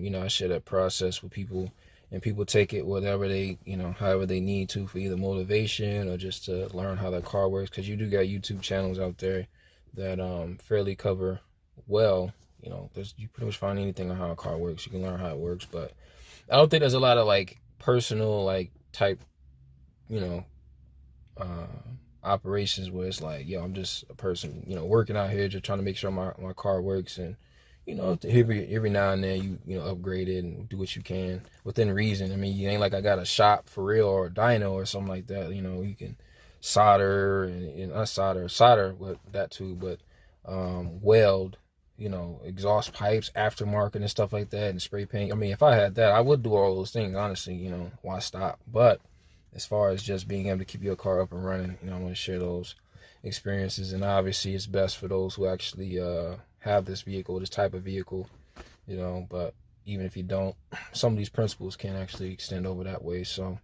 you know, I share that process with people, and people take it whatever they, you know, however they need to, for either motivation or just to learn how their car works. Because you do got YouTube channels out there that fairly cover well. You know, you pretty much find anything on how a car works. You can learn how it works, but I don't think there's a lot of like personal like type, you know, uh, operations where it's like, yo, I'm just a person, you know, working out here, just trying to make sure my car works. And, you know, every now and then you know, upgrade it and do what you can within reason. I mean, you ain't like I got a shop for real or a dyno or something like that. You know, you can solder and not solder with that too, but weld, you know, exhaust pipes, aftermarket and stuff like that, and spray paint. I mean, if I had that, I would do all those things, honestly. You know, why stop? But as far as just being able to keep your car up and running, you know, I want to share those experiences. And obviously it's best for those who actually have this type of vehicle, you know. But even if you don't, some of these principles can actually extend over that way. So